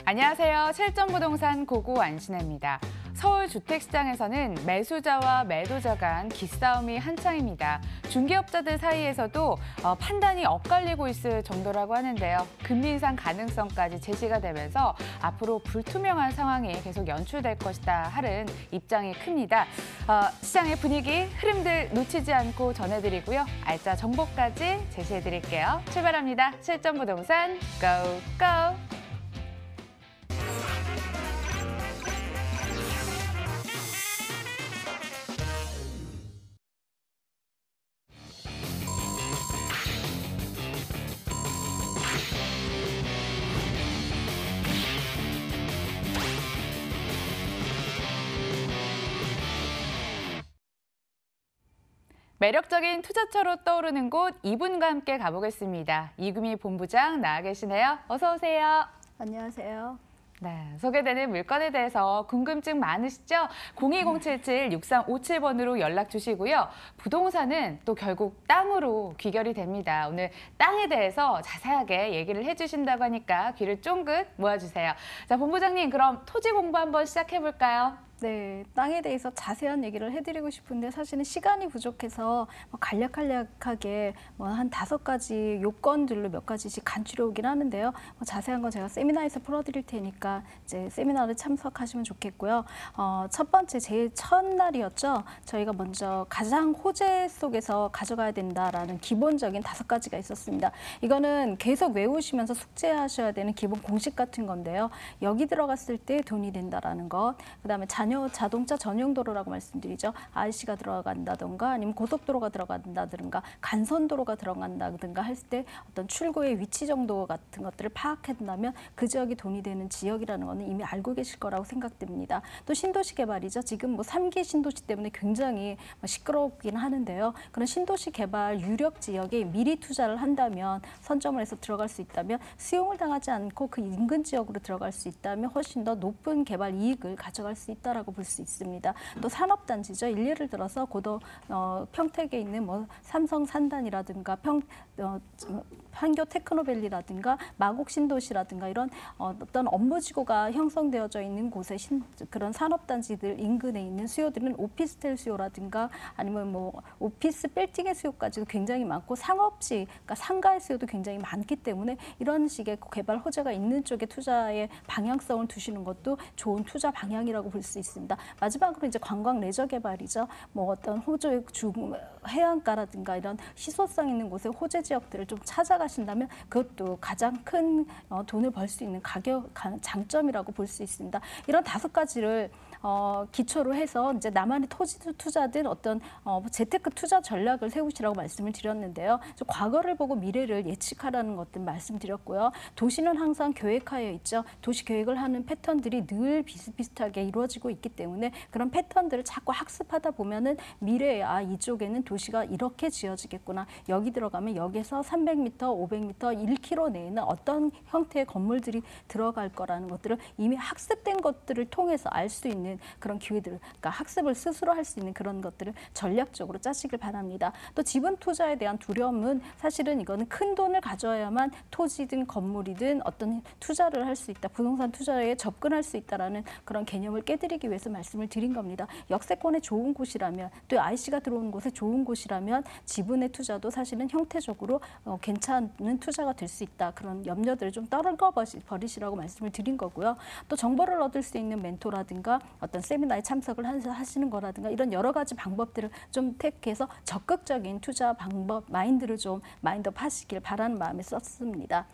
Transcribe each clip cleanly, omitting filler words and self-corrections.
안녕하세요. 실전부동산 고고 안신혜입니다. 서울 주택시장에서는 매수자와 매도자 간 기싸움이 한창입니다. 중개업자들 사이에서도 판단이 엇갈리고 있을 정도라고 하는데요. 금리 인상 가능성까지 제시가 되면서 앞으로 불투명한 상황이 계속 연출될 것이다 하는 입장이 큽니다. 시장의 분위기, 흐름들 놓치지 않고 전해드리고요. 알짜 정보까지 제시해드릴게요. 출발합니다. 실전부동산 고고! 매력적인 투자처로 떠오르는 곳 이분과 함께 가보겠습니다. 이금희 본부장 나와 계시네요. 어서 오세요. 안녕하세요. 네, 소개되는 물건에 대해서 궁금증 많으시죠? 02077-6357번으로 연락 주시고요. 부동산은 또 결국 땅으로 귀결이 됩니다. 오늘 땅에 대해서 자세하게 얘기를 해주신다고 하니까 귀를 쫑긋 모아주세요. 자, 본부장님, 그럼 토지 공부 한번 시작해볼까요? 네, 땅에 대해서 자세한 얘기를 해드리고 싶은데 사실은 시간이 부족해서 간략하게 한 5가지 요건들로 몇 가지씩 간추려 오긴 하는데요. 자세한 건 제가 세미나에서 풀어드릴 테니까 이제 세미나를 참석하시면 좋겠고요. 첫 번째, 제일 첫날이었죠. 저희가 먼저 가장 호재 속에서 가져가야 된다라는 기본적인 5가지가 있었습니다. 이거는 계속 외우시면서 숙제하셔야 되는 기본 공식 같은 건데요. 여기 들어갔을 때 돈이 된다라는 것, 그다음에 자동차 전용 도로라고 말씀드리죠. RC가 들어간다든가 아니면 고속도로가 들어간다든가 간선도로가 들어간다든가 했을 때 어떤 출구의 위치 정도 같은 것들을 파악한다면 그 지역이 돈이 되는 지역이라는 거는 이미 알고 계실 거라고 생각됩니다. 또 신도시 개발이죠. 지금 3기 신도시 때문에 굉장히 시끄럽긴 하는데요. 그런 신도시 개발 유력 지역에 미리 투자를 한다면 선점을 해서 들어갈 수 있다면 수용을 당하지 않고 그 인근 지역으로 들어갈 수 있다면 훨씬 더 높은 개발 이익을 가져갈 수 있다. 라고 볼 수 있습니다. 또 산업단지죠. 일례를 들어서 평택에 있는 삼성 산단이라든가 판교 테크노밸리라든가 마곡 신도시라든가 이런 어떤 업무지구가 형성되어져 있는 곳에 그런 산업단지들 인근에 있는 수요들은 오피스텔 수요라든가 아니면 오피스 빌딩의 수요까지도 굉장히 많고 상업지, 그러니까 상가의 수요도 굉장히 많기 때문에 이런 식의 개발 호재가 있는 쪽에 투자의 방향성을 두시는 것도 좋은 투자 방향이라고 볼 수 있습니다. 마지막으로 이제 관광 레저 개발이죠. 어떤 호주 해안가라든가 이런 희소성 있는 곳의 호재 지역들을 좀 찾아가신다면 그것도 가장 큰 돈을 벌 수 있는 장점이라고 볼 수 있습니다. 이런 5가지를 기초로 해서 이제 나만의 토지 투자든 어떤 재테크 투자 전략을 세우시라고 말씀을 드렸는데요. 과거를 보고 미래를 예측하라는 것들 말씀드렸고요. 도시는 항상 계획하여 있죠. 도시 계획을 하는 패턴들이 늘 비슷비슷하게 이루어지고 있기 때문에 그런 패턴들을 자꾸 학습하다 보면은 미래에 이쪽에는 도시가 이렇게 지어지겠구나. 여기 들어가면 여기서 300m, 500m, 1km 내에는 어떤 형태의 건물들이 들어갈 거라는 것들을 이미 학습된 것들을 통해서 알 수 있는 그런 기회들, 그러니까 학습을 스스로 할 수 있는 그런 것들을 전략적으로 짜시길 바랍니다. 또 지분 투자에 대한 두려움은 사실은 이거는 큰 돈을 가져야만 토지든 건물이든 어떤 투자를 할 수 있다, 부동산 투자에 접근할 수 있다라는 그런 개념을 깨드리기 위해서 말씀을 드린 겁니다. 역세권에 좋은 곳이라면 또 IC가 들어오는 곳에 좋은 곳이라면 지분의 투자도 사실은 형태적으로 괜찮은 투자가 될 수 있다. 그런 염려들을 좀 떨궈 버리시라고 말씀을 드린 거고요. 또 정보를 얻을 수 있는 멘토라든가 어떤 세미나에 참석을 하시는 거라든가 이런 여러 가지 방법들을 좀 택해서 적극적인 투자 방법, 마인드를 좀 마인드업 하시길 바라는 마음에 썼습니다.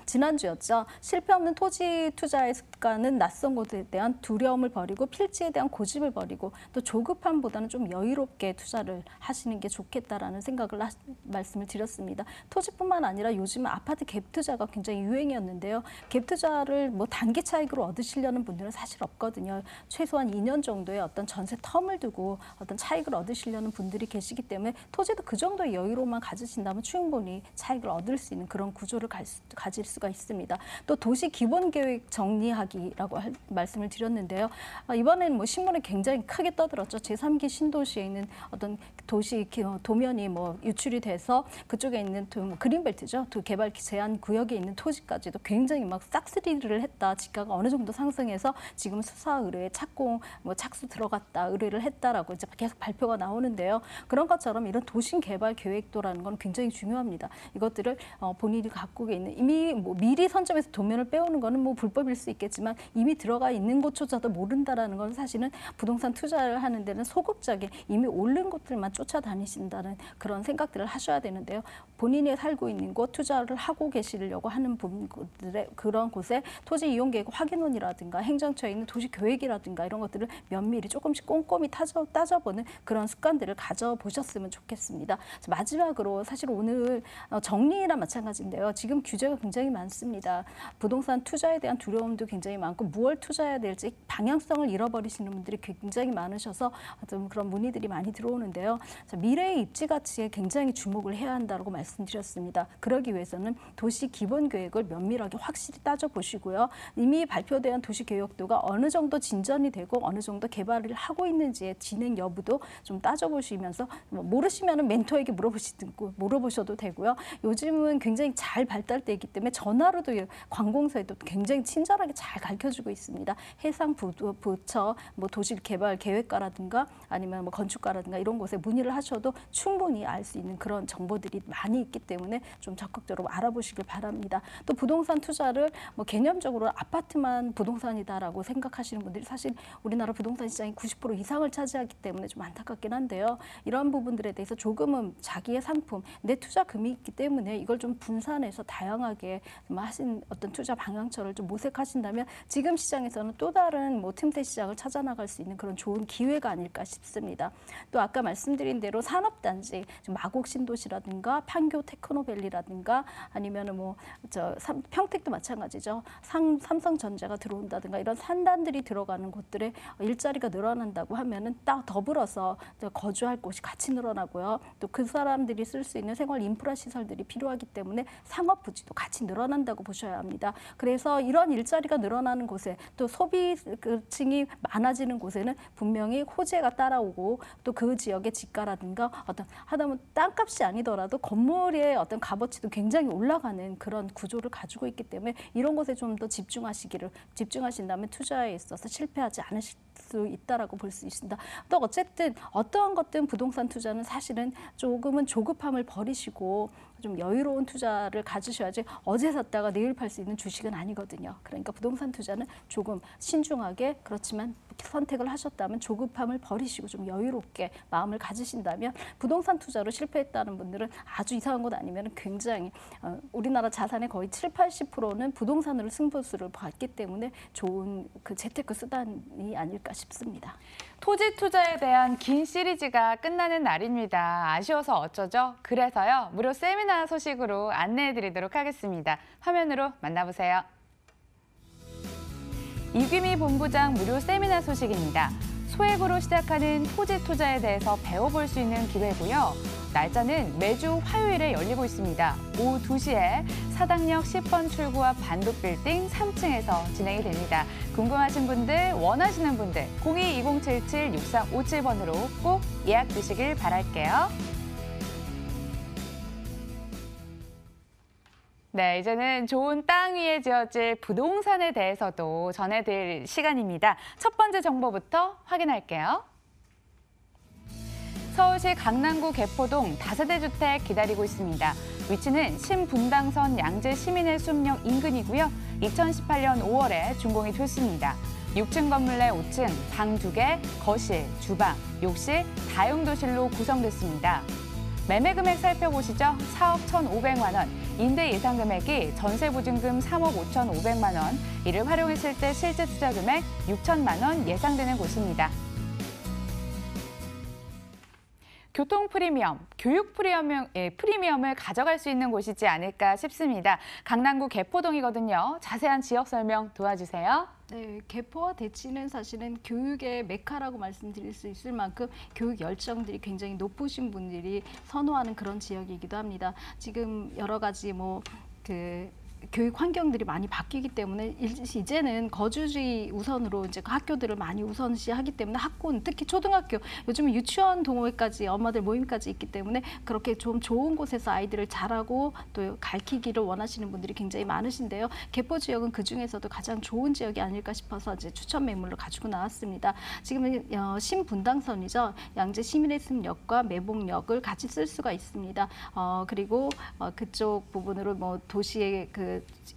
지난주였죠. 실패 없는 토지 투자의 습관은 낯선 곳에 대한 두려움을 버리고 필지에 대한 고집을 버리고 또 조급함보다는 좀 여유롭게 투자를 하시는 게 좋겠다라는 생각을 말씀을 드렸습니다. 토지뿐만 아니라 요즘은 아파트 갭 투자가 굉장히 유행이었는데요. 갭 투자를 단기 차익으로 얻으시려는 분들은 사실 없거든요. 최소한 2년 정도의 어떤 전세 텀을 두고 어떤 차익을 얻으시려는 분들이 계시기 때문에 토지도 그 정도의 여유로만 가지신다면 충분히 차익을 얻을 수 있는 그런 구조를 갈 가질 수가 있습니다. 또 도시 기본계획 정리하기라고 말씀을 드렸는데요. 이번에는 뭐 신문에 굉장히 크게 떠들었죠. 제3기 신도시에 있는 어떤 도시 도면이 뭐 유출이 돼서 그쪽에 있는 그린벨트죠. 개발 제한 구역에 있는 토지까지도 굉장히 막 싹쓸이를 했다. 지가가 어느 정도 상승해서 지금 수사 의뢰에 착수 들어갔다, 의뢰를 했다라고 이제 계속 발표가 나오는데요. 그런 것처럼 이런 도심 개발 계획도라는 건 굉장히 중요합니다. 이것들을 본인이 갖고 있는 이미 뭐 미리 선점해서 도면을 빼오는 거는 뭐 불법일 수 있겠지만 이미 들어가 있는 곳조차도 모른다라는 건 사실은 부동산 투자를 하는 데는 소극적인 이미 오른 곳들만 쫓아다니신다는 그런 생각들을 하셔야 되는데요. 본인이 살고 있는 곳 투자를 하고 계시려고 하는 분들의 그런 곳에 토지 이용 계획 확인원이라든가 행정처에 있는 도시 계획이라든가 이런 것들을 면밀히 조금씩 꼼꼼히 따져보는 그런 습관들을 가져보셨으면 좋겠습니다. 마지막으로 사실 오늘 정리랑 마찬가지인데요. 지금 규제가 굉장히 많습니다. 부동산 투자에 대한 두려움도 굉장히 많고 무얼 투자해야 될지 방향성을 잃어버리시는 분들이 굉장히 많으셔서 좀 그런 문의들이 많이 들어오는데요. 미래의 입지 가치에 굉장히 주목을 해야 한다고 말씀드렸습니다. 그러기 위해서는 도시 기본 계획을 면밀하게 확실히 따져보시고요. 이미 발표된 도시 계획도가 어느 정도 진전이 되고 어느 정도 개발을 하고 있는지의 진행 여부도 좀 따져보시면서 모르시면 멘토에게 물어보셔도 되고요. 요즘은 굉장히 잘 발달돼 있기 때문에 전화로도 관공서에도 굉장히 친절하게 잘 가르쳐주고 있습니다. 해상부처, 뭐 도시개발계획과라든가 아니면 뭐 건축가라든가 이런 곳에 문의를 하셔도 충분히 알 수 있는 그런 정보들이 많이 있기 때문에 좀 적극적으로 알아보시길 바랍니다. 또 부동산 투자를 뭐 개념적으로 아파트만 부동산이다라고 생각하시는 분들이 사실 우리나라 부동산 시장이 90% 이상을 차지하기 때문에 좀 안타깝긴 한데요. 이런 부분들에 대해서 조금은 자기의 상품, 내 투자금이 있기 때문에 이걸 좀 분산해서 다양하게 하신 어떤 투자 방향처를 좀 모색하신다면 지금 시장에서는 또 다른 뭐 틈새 시장을 찾아나갈 수 있는 그런 좋은 기회가 아닐까 싶습니다. 또 아까 말씀드린 대로 산업단지, 마곡 신도시라든가 판교 테크노밸리라든가 아니면은 뭐 평택도 마찬가지죠. 삼성전자가 들어온다든가 이런 산단들이 들어가는 곳들에 일자리가 늘어난다고 하면은 딱 더불어서 거주할 곳이 같이 늘어나고요. 또 그 사람들이 쓸 수 있는 생활 인프라 시설들이 필요하기 때문에 상업 부지도 같이 늘어난다고 보셔야 합니다. 그래서 이런 일자리가 늘어나는 곳에 또 소비층이 많아지는 곳에는 분명히 호재가 따라오고 또 그 지역의 집가라든가 어떤 하다못해 땅값이 아니더라도 건물의 어떤 값어치도 굉장히 올라가는 그런 구조를 가지고 있기 때문에 이런 곳에 좀 더 집중하신다면 투자에 있어서 실패하지 않으실 수 있다라고 볼 수 있습니다. 또 어쨌든 어떠한 것든 부동산 투자는 사실은 조금은 조급함을 버리시고 좀 여유로운 투자를 가지셔야지 어제 샀다가 내일 팔 수 있는 주식은 아니거든요. 그러니까 부동산 투자는 조금 신중하게 그렇지만 선택을 하셨다면 조급함을 버리시고 좀 여유롭게 마음을 가지신다면 부동산 투자로 실패했다는 분들은 아주 이상한 것 아니면 굉장히 우리나라 자산의 거의 70~80%는 부동산으로 승부수를 봤기 때문에 좋은 그 재테크 수단이 아닐까 싶습니다. 토지 투자에 대한 긴 시리즈가 끝나는 날입니다. 아쉬워서 어쩌죠? 그래서요, 무료 세미나 소식으로 안내해드리도록 하겠습니다. 화면으로 만나보세요. 이규미 본부장 무료 세미나 소식입니다. 소액으로 시작하는 토지 투자에 대해서 배워볼 수 있는 기회고요. 날짜는 매주 화요일에 열리고 있습니다. 오후 2시에 사당역 10번 출구 앞 반도빌딩 3층에서 진행이 됩니다. 궁금하신 분들, 원하시는 분들 02-2077-6357번으로 꼭 예약 주시길 바랄게요. 네, 이제는 좋은 땅 위에 지어질 부동산에 대해서도 전해드릴 시간입니다. 첫 번째 정보부터 확인할게요. 서울시 강남구 개포동 다세대 주택 기다리고 있습니다. 위치는 신분당선 양재 시민의 숲역 인근이고요. 2018년 5월에 준공이 됐습니다. 6층 건물 내 5층, 방 2개, 거실, 주방, 욕실, 다용도실로 구성됐습니다. 매매 금액 살펴보시죠. 4억 1,500만 원, 임대 예상 금액이 전세 보증금 3억 5,500만 원, 이를 활용했을 때 실제 투자 금액 6천만 원 예상되는 곳입니다. 교통 프리미엄, 교육 프리미엄을 가져갈 수 있는 곳이지 않을까 싶습니다. 강남구 개포동이거든요. 자세한 지역 설명 도와주세요. 네, 개포와 대치는 사실은 교육의 메카라고 말씀드릴 수 있을 만큼 교육 열정들이 굉장히 높으신 분들이 선호하는 그런 지역이기도 합니다. 지금 여러 가지 그 교육 환경들이 많이 바뀌기 때문에 이제는 거주지 우선으로 이제 학교들을 많이 우선시하기 때문에 학군, 특히 초등학교, 요즘은 유치원 동호회까지 엄마들 모임까지 있기 때문에 그렇게 좀 좋은 곳에서 아이들을 잘하고 또 가르치기를 원하시는 분들이 굉장히 많으신데요. 개포 지역은 그 중에서도 가장 좋은 지역이 아닐까 싶어서 이제 추천 매물로 가지고 나왔습니다. 지금은 신분당선이죠. 양재 시민회습역과 매봉역을 같이 쓸 수가 있습니다. 그리고 그쪽 부분으로 뭐 도시의 그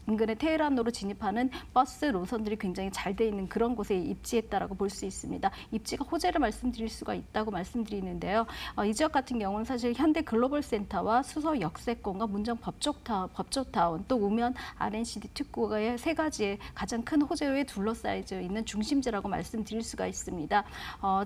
인근의 테헤란로로 진입하는 버스 노선들이 굉장히 잘 돼 있는 그런 곳에 입지했다라고 볼 수 있습니다. 입지가 호재를 말씀드릴 수가 있다고 말씀드리는데요. 이 지역 같은 경우는 사실 현대 글로벌 센터와 수서 역세권과 문정 법조타운, 또 우면 R&CD 특구의 세 가지의 가장 큰 호재에 둘러싸여 있는 중심지라고 말씀드릴 수가 있습니다.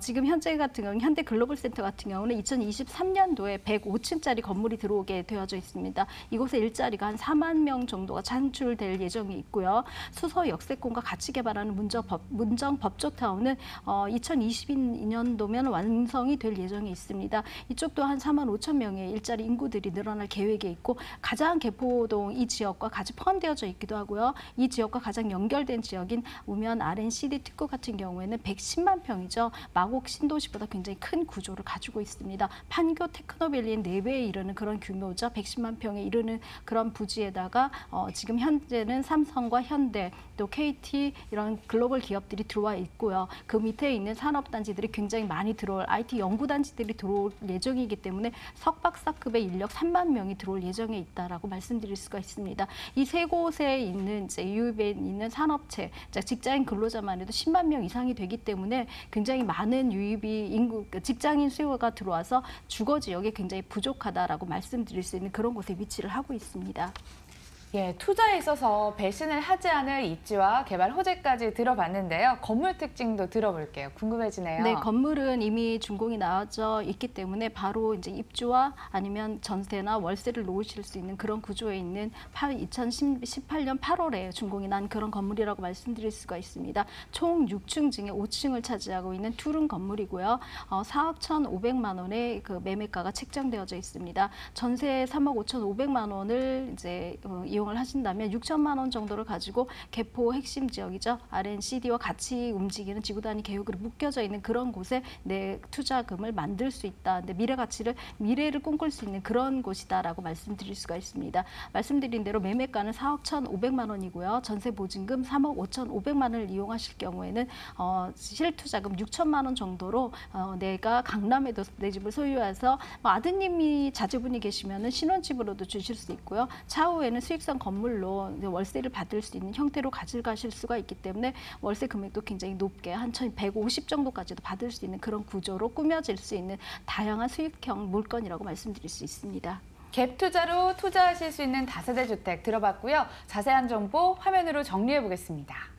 지금 현재 같은 경우는 현대 글로벌 센터 같은 경우는 2023년도에 105층짜리 건물이 들어오게 되어져 있습니다. 이곳에 일자리가 한 4만 명 정도가 창출될 예정이 있고요. 수서 역세권과 같이 개발하는 문정 법조타운은 2022년도면 완성이 될 예정이 있습니다. 이쪽도 한 4만 5천 명의 일자리 인구들이 늘어날 계획에 있고 가장 개포동 이 지역과 같이 포함되어져 있기도 하고요. 이 지역과 가장 연결된 지역인 우면 R&CD 특구 같은 경우에는 110만 평이죠. 마곡 신도시보다 굉장히 큰 구조를 가지고 있습니다. 판교 테크노밸리의 4배에 이르는 그런 규모죠. 110만 평에 이르는 그런 부지에다가 지금 현재는 삼성과 현대, 또 KT 이런 글로벌 기업들이 들어와 있고요. 그 밑에 있는 산업단지들이 굉장히 많이 들어올 IT 연구단지들이 들어올 예정이기 때문에 석박사급의 인력 3만 명이 들어올 예정에 있다라고 말씀드릴 수가 있습니다. 이 세 곳에 있는 이제 유입에 있는 산업체, 직장인 근로자만 해도 10만 명 이상이 되기 때문에 굉장히 많은 유입이 직장인 수요가 들어와서 주거 지역에 굉장히 부족하다라고 말씀드릴 수 있는 그런 곳에 위치를 하고 있습니다. 예, 투자에 있어서 배신을 하지 않을 입지와 개발 호재까지 들어봤는데요. 건물 특징도 들어볼게요. 궁금해지네요. 네, 건물은 이미 준공이 나와져 있기 때문에 바로 이제 입주와 아니면 전세나 월세를 놓으실 수 있는 그런 구조에 있는 2018년 8월에 준공이 난 그런 건물이라고 말씀드릴 수가 있습니다. 총 6층 중에 5층을 차지하고 있는 투룸 건물이고요. 4억 1,500만 원의 그 매매가가 책정되어져 있습니다. 전세 3억 5,500만 원을 이제 이용을 하신다면 6천만 원 정도를 가지고 개포 핵심 지역이죠. R&CD와 같이 움직이는 지구 단위 계획으로 묶여져 있는 그런 곳에 내 투자금을 만들 수 있다. 근데 미래를 꿈꿀 수 있는 그런 곳이다라고 말씀드릴 수가 있습니다. 말씀드린 대로 매매가는 4억 1,500만 원이고요. 전세 보증금 3억 5,500만 원을 이용하실 경우에는 실투자금 6천만 원 정도로 내가 강남에도 내 집을 소유해서 아드님이 자제분이 계시면은 신혼집으로도 주실 수 있고요. 차후에는 수익성 건물로 월세를 받을 수 있는 형태로 가져가실 수가 있기 때문에 월세 금액도 굉장히 높게 한 1,150 정도까지도 받을 수 있는 그런 구조로 꾸며질 수 있는 다양한 수익형 물건이라고 말씀드릴 수 있습니다. 갭 투자로 투자하실 수 있는 다세대 주택 들어봤고요. 자세한 정보 화면으로 정리해 보겠습니다.